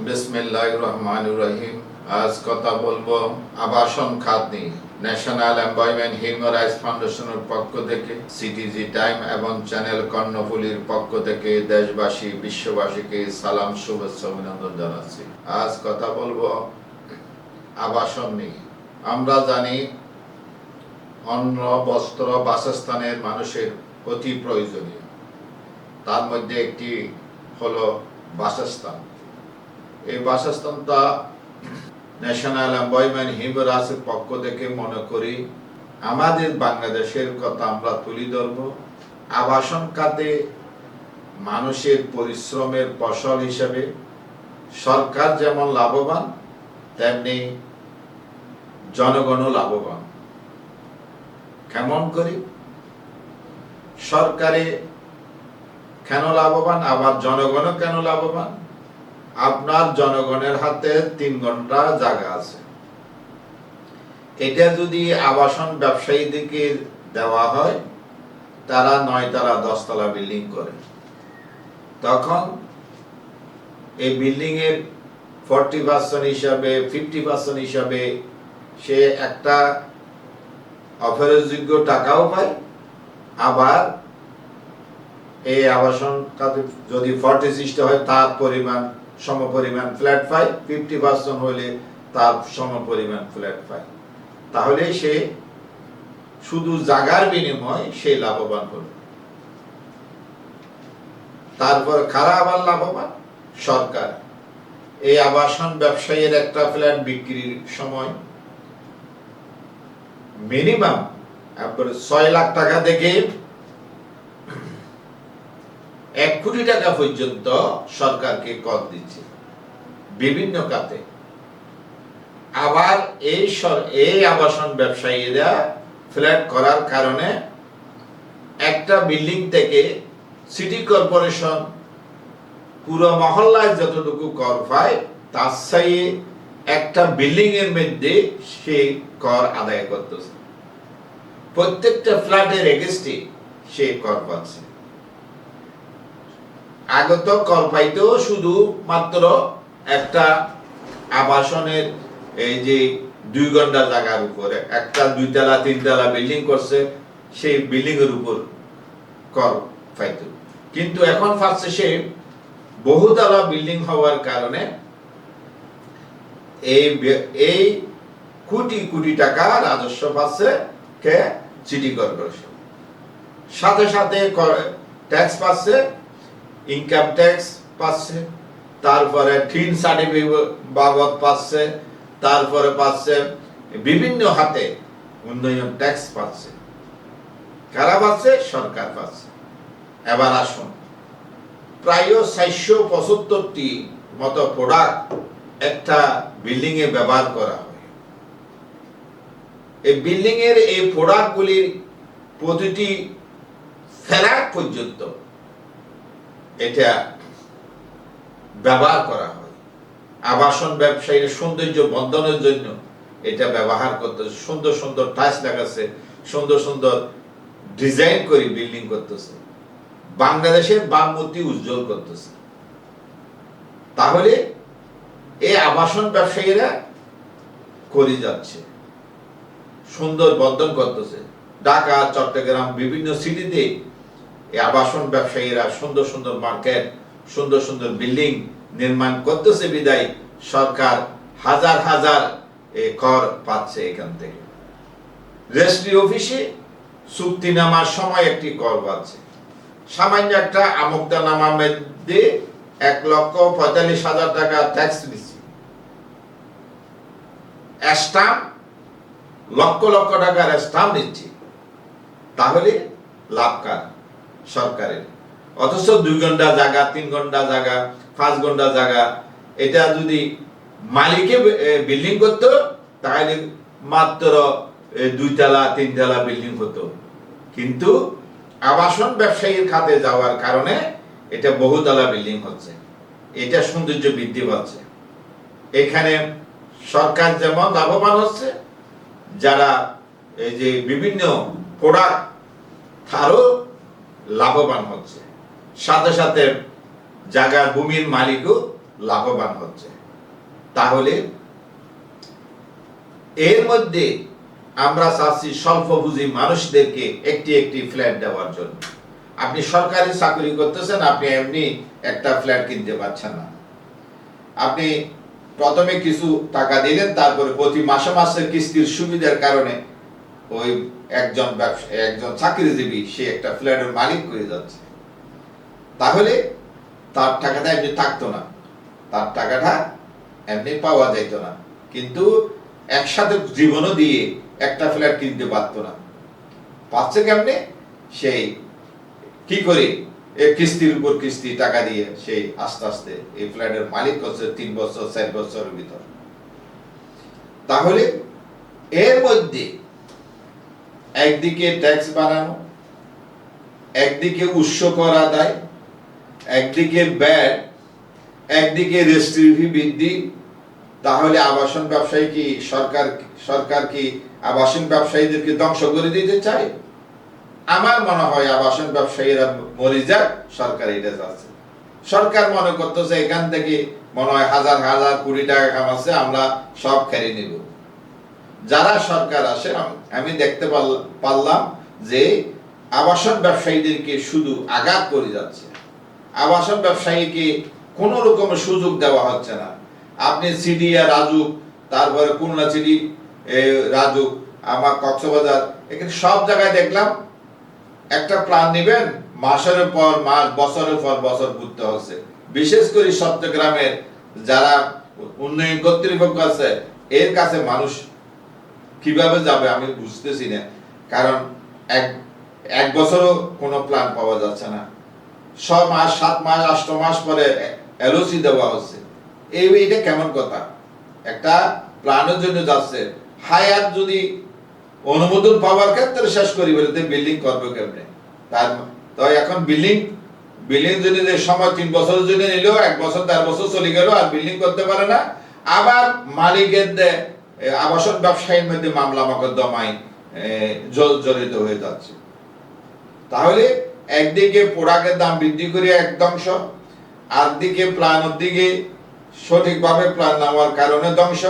বিসমিল্লাহির রহমানির রহিম। আজ কথা বলবো আবাসন খাত নিয়ে। ন্যাশনাল এমপ্লয়মেন্ট হিউম্যান রাইটস ফাউন্ডেশনের পক্ষ থেকে, সিটিজি টাইম এবং চ্যানেল কর্ণফুলীর পক্ষ থেকে দেশবাসী বিশ্ববাসীকে সালাম, শুভেচ্ছা, অভিনন্দন জানাচ্ছি। আজ কথা বলবো আবাসন নিয়ে। আমরা জানি অন্ন, বস্ত্র, বাসস্থানের মানুষের অতি প্রয়োজনীয়। তার মধ্যে একটি হলো বাসস্থান। এই বাসস্থানটা ন্যাশনাল এমপ্লয়মেন্ট হিউম্যান রাইটসের পক্ষ থেকে মনে করি আমাদের বাংলাদেশের কথা আমরা তুলে ধরব। আবাসন খাতে মানুষের পরিশ্রমের ফসল হিসেবে সরকার যেমন লাভবান, তেমনি জনগণও লাভবান। কেমন করি? সরকারে কেন লাভবান, আবার জনগণও কেন লাভবান? আপনার জনগণের হাতে 3 ঘন্টা জায়গা আছে। এটা যদি আবাসন ব্যবসায়ীদেরকে দেওয়া হয়, তারা 9 তলা 10 তলা বিল্ডিং করে। তখন এই বিল্ডিং এর 40% হিসাবে, 50% হিসাবে সে একটা অফারযোগ্য টাকাও পায়। আবার এই আবাসন খাতে যদি 40-60 হয়, তার পরিমাণ সমপরিমাণ ফ্ল্যাট পায়। 50% হলে তার সমপরিমাণ ফ্ল্যাট পায়। তাহলে সে শুধু জায়গার বিনিময়ে সে লাভবান হলো। তারপর কারা আবার লাভবান? সরকার। এই আবাসন ব্যবসায়ীর একটা ফ্ল্যাট বিক্রির সময় মিনিমাম 6 লাখ টাকা থেকে 1 কোটি টাকা পর্যন্ত সরকারকে কর দিচ্ছে বিভিন্ন খাতে। আবার এই আবাসন ব্যবসায়ীরা ফ্ল্যাট করার কারণে একটা বিল্ডিং থেকে সিটি কর্পোরেশন পুরো মহল্লায় যতটুকু কর পায়, তার চেয়ে একটা বিল্ডিং এর মধ্যে সে কর আদায় করতেছে। প্রত্যেকটা ফ্ল্যাটের এগেইনস্টে সে কর পাচ্ছে। আগত কর পাইতো শুধু মাত্র একটা আবাসনের এই যে 2 ঘন্টা জায়গার উপরে একটা 2 তলা 3 তলা বিল্ডিং করছে, সেই বিল্ডিং এর উপর কর পাইতো। কিন্তু এখন পাচ্ছে সে বহুতলা বিল্ডিং হওয়ার কারণে এই কোটি কোটি টাকা রাজস্ব পাচ্ছে কে? City corporation. সাথে সাথে ট্যাক্স পাচ্ছে, ইনকাম ট্যাক্স পাচ্ছে, তারপরে টিন সার্টিফিকেট বাবদ পাচ্ছে, তারপরে পাচ্ছে বিভিন্ন হাতে উন্নয়ন ট্যাক্স পাচ্ছে। কারা পাচ্ছে? সরকার পাচ্ছে। এবার আসুন, প্রায় 475টি মতো প্রোডাক্ট একটা বিল্ডিং এ ব্যবহার করা হয়। এই বিল্ডিং এর এই প্রোডাক্টগুলির প্রতিটি ফ্ল্যাট পর্যন্ত এটা ব্যবহার করা হয়। আবাসন ব্যবসায়ীর সৌন্দর্য বর্ধনের জন্য এটা ব্যবহার করতেছে। সুন্দর সুন্দর টাইলস লাগাচ্ছে, সুন্দর সুন্দর ডিজাইন করে বিল্ডিং করতেছে, বাংলাদেশের ভাবমূর্তি উজ্জ্বল করতেছে। তাহলে এই আবাসন ব্যবসায়ীরা করে যাচ্ছে, সুন্দর বর্ধন করতেছে। ঢাকা, চট্টগ্রাম, বিভিন্ন সিটিতে এই আবাসন ব্যবসায়ীরা সুন্দর সুন্দর মার্কেট, সুন্দর সুন্দর বিল্ডিং নির্মাণ করতেছে বিদায় সরকার হাজার হাজার কর পাচ্ছে এখান থেকে। রেজিস্ট্রি অফিসে চুক্তিনামার সময় একটি কর পাচ্ছে। সামান্য একটা আমোক্তনামা মধ্যে 1,45,000 টাকা ট্যাক্স দিচ্ছে। স্ট্যাম্প লক্ষ লক্ষ টাকার স্ট্যাম্প দিচ্ছে। তাহলে লাভ কার? সরকারের। অথচ 2 ঘন্টা জায়গা, 3 ঘন্টা জায়গা, 5 ঘন্টা জায়গা, এটা যদি মালিকে বিল্ডিং করতো, তাহলে মাত্র 2 তলা 3 তলা বিল্ডিং হতো। কিন্তু আবাসন ব্যবসায়ীর খাতে যাওয়ার কারণে এটা বহুতলা বিল্ডিং হচ্ছে। এটা সৌন্দর্য বৃদ্ধি পাচ্ছে। এখানে সরকার যেমন লাভবান হচ্ছে, যারা এই যে বিভিন্ন প্রোডাক্ট তারও লাভবান হচ্ছে। সাথে সাথে জায়গার ভূমির মালিকও লাভবান হচ্ছে। তাহলে এর মধ্যে আমরা চাচ্ছি স্বল্পপুঁজি মানুষদেরকে একটি একটি ফ্ল্যাট দেওয়ার জন্য। আপনি সরকারি চাকরি করতেছেন, আপনি এমনি একটা ফ্ল্যাট কিনতে পারছেন না। আপনি প্রথমে কিছু টাকা দিলেন, তারপরে প্রতি মাসে মাসে কিস্তির সুবিধার কারণে ওই একজন চাকরিজীবী সে একটা ফ্ল্যাটের মালিক হয়ে যাচ্ছে। তাহলে তার টাকাটা এমনি থাকতো না, তার টাকাটা এমনি পাওয়া যাইতো না, কিন্তু একসাথে জীবনও দিয়ে একটা ফ্ল্যাট কিনতে পারতো না। পাচ্ছে কেমনে? সেই কি করে কিস্তির উপর কিস্তি টাকা দিয়ে সেই আস্তে আস্তে এই ফ্ল্যাটের মালিক হচ্ছে 3 বছর 4 বছরের ভিতর। তাহলে এর মধ্যে একদিকে ট্যাক্স বাড়ানো, একদিকে উৎস কর আদায়, একদিকে ব্যাট, একদিকে রেজিস্ট্রি বৃদ্ধি। তাহলে আবাসন ব্যবসায়ী কি সরকার কি আবাসন ব্যবসায়ীদেরকে ধ্বংস করে দিতে চায়? আমার মনে হয় আবাসন ব্যবসায়ীরা মরে যাক, সরকার এটা যাচ্ছে। সরকার মনে করতেছে এখান থেকে মনে হয় হাজার হাজার কোটি টাকা কামাচ্ছে, আমরা সব খেয়ে নিব। যারা সরকার আসে আমি দেখতে পারলাম যে আবাসন ব্যবসায়ীদেরকে শুধু আঘাত করে যাচ্ছে। আবাসন ব্যবসায়ীকে কোন রকম সুযোগ দেওয়া হচ্ছে না। আপনি সিডিয়া রাজুক, তারপরে খুলনা সিডি রাজুক, আমার কক্সবাজার, এখানে সব জায়গায় দেখলাম একটা প্ল্যান নেবেন, মাসের পর মাস, বছরের পর বছর ঘুরতে হচ্ছে। বিশেষ করে চট্টগ্রামের যারা উন্নয়ন কর্তৃপক্ষ আছে, এর কাছে মানুষ কিভাবে যাবে আমি বুঝতেছি না। কারণ এক বছরও কোনো প্ল্যান পাওয়া যাচ্ছে না। 6 মাস 7 মাস 8 মাস পরে এলওসি দেওয়া হচ্ছে। এইটা কেমন কথা? একটা প্ল্যানের জন্য যাচ্ছে, হায়ার যদি অনুমোদন পাওয়ার ক্ষেত্রে শেষ করি বলে বিল্ডিং করবে কেমনে? তো এখন বিল্ডিং যদি যে সময় 3 বছরের জন্য নিল, 1 বছর 1.5 বছর চলে গেল আর বিল্ডিং করতে পারে না। আবার মালিকের আবাসন ব্যবসায়ীর মধ্যে মামলা মোকদ্দমায় জড়িত হয়ে যাচ্ছে। তাহলে একদিকে প্রোডাক্টের দাম বৃদ্ধি করে ধ্বংস, আর দিকে প্ল্যানের দিকে সঠিকভাবে প্ল্যান নেওয়ার কারণে ধ্বংস,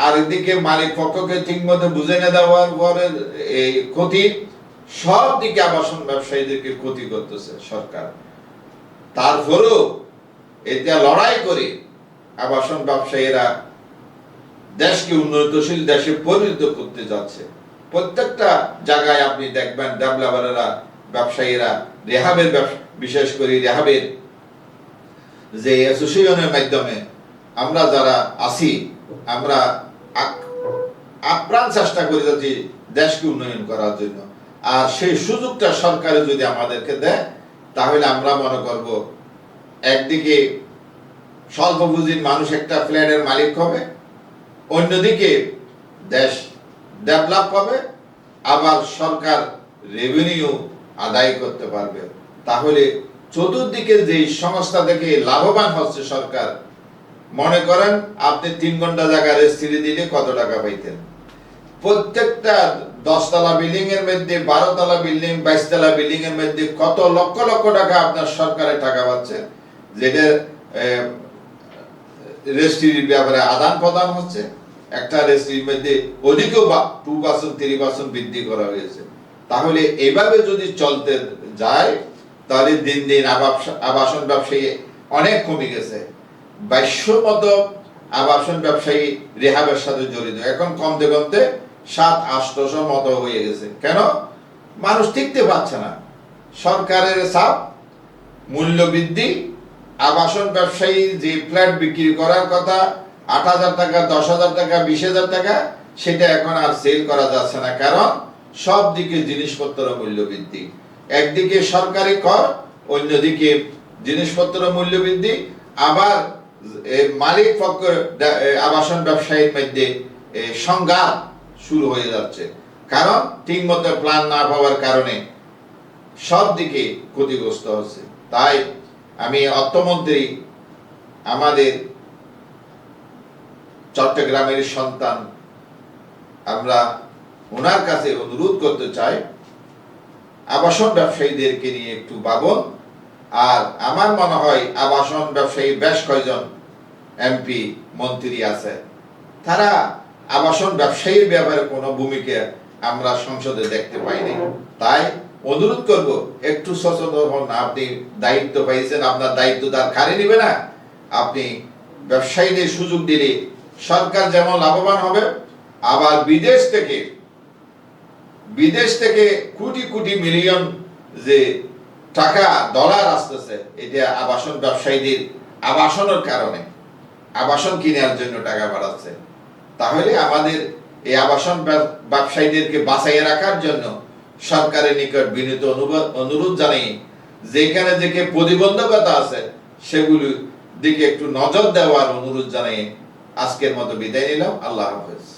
আর এদিকে মালিক পক্ষকে ঠিক মতো বুঝে না দেওয়ার পরে এই ক্ষতি। সব দিকে আবাসন ব্যবসায়ীদেরকে ক্ষতি করতেছে সরকার। তারপরেও এটা লড়াই করে আবাসন ব্যবসায়ীরা দেশকে উন্নয়নশীল দেশে পরিণত করতে যাচ্ছে। প্রত্যেকটা জায়গায় আপনি দেখবেন ডেভেলপাররা, ব্যবসায়ীরা, রেহাবের বিশেষ করে রেহাবের যে অ্যাসোসিয়েশনের মাধ্যমে আমরা যারা আছি, আমরা আপ্রাণ চেষ্টা করে যাচ্ছি দেশকে উন্নয়ন করার জন্য। আর সেই সুযোগটা সরকারে যদি আমাদেরকে দেয়, তাহলে আমরা মনে করব একদিকে স্বল্প পুঁজির মানুষ একটা ফ্ল্যাটের মালিক হবে, অন্যদিকে দেশ ডেভেলপ হবে, আবার সরকার রেভিনিউ আদায় করতে পারবে। তাহলে চতুর্দিকে যে সংস্থা থেকে লাভবান হচ্ছে সরকার। মনে করেন আপনি 3 ঘন্টা জায়গা রেজিস্ট্রি দিলে কত টাকা পাইতেন? প্রত্যেকটা 10 তলা বিল্ডিং এর মধ্যে, 12 তলা বিল্ডিং, 22 তলা বিল্ডিং এর মধ্যে কত লক্ষ লক্ষ টাকা আপনার সরকারের টাকা পাচ্ছে, যেটা রেজিস্ট্রির ব্যাপারে আদান প্রদান হচ্ছে। একটা রেজিস্ট্রির মধ্যে অধিকও 2% 3% বৃদ্ধি করা হয়েছে। তাহলে এইভাবে যদি চলতে যায়, তাহলে দিন দিন আবাসন ব্যবসায়ী অনেক কমে গেছে। 2200 মতো আবাসন ব্যবসায়ী রেহাবের সাথে জড়িত, এখন কমতে কমতে 700-800 মতো হয়ে গেছে। কেন? মানুষ টিকতে পারছে না। সরকারের চাপ, মূল্য বৃদ্ধি, আবাসন ব্যবসায়ী যে ফ্ল্যাট বিক্রি করার কথা 8,000 টাকা, 10,000 টাকা, 20,000 টাকা, সেটা এখন আর সেল করা যাচ্ছে না। কারণ সব দিকে জিনিসপত্র মূল্য বৃদ্ধি। একদিকে সরকারি কর, অন্যদিকে জিনিসপত্র মূল্য বৃদ্ধি, আবার মালিক পক্ষ আবাসন ব্যবসায়ীর মধ্যে সংঘাত শুরু হয়ে যাচ্ছে। কারণ ঠিক মতো প্ল্যান না পাওয়ার কারণে সব দিকে ক্ষতিগ্রস্ত হচ্ছে। তাই আমি অর্থমন্ত্রী, আমাদের চট্টগ্রামের সন্তান, আমরা ওনার কাছে অনুরোধ করতে চাই আবাসন ব্যবসায়ীদেরকে নিয়ে একটু ভাবুন। আর আমার মনে হয় আবাসন ব্যবসায়ী বেশ কয়েকজন এমপি মন্ত্রী আছে, তারা আবাসন ব্যবসায়ীর ব্যাপারে কোনো ভূমিকা আমরা সংসদে দেখতে পাইনি। তাই অনুরোধ করব, একটু সচেতন হন। আপনি দায়িত্ব পাইছেন, আপনার দায়িত্ব তার খারে নিবে না। আপনি ব্যবসায়ীদের সুযোগ দিলে সরকার যেমন লাভবান হবে, আবার বিদেশ থেকে কোটি কোটি মিলিয়ন যে টাকা ডলার আসতেছে, এটা আবাসন ব্যবসায়ীদের আবাসনের কারণে, আবাসন কেনার জন্য টাকা বাড়াচ্ছে। তাহলে আমাদের এই আবাসন ব্যবসায়ীদেরকে বাঁচাইয়ে রাখার জন্য সরকারের নিকট বিনীত অনুরোধ জানাই, যেখানে যে প্রতিবন্ধকতা আছে সেগুলি দিকে একটু নজর দেওয়ার অনুরোধ জানাই আজকের মতো বিদায় নিলাম। আল্লাহ হাফেজ।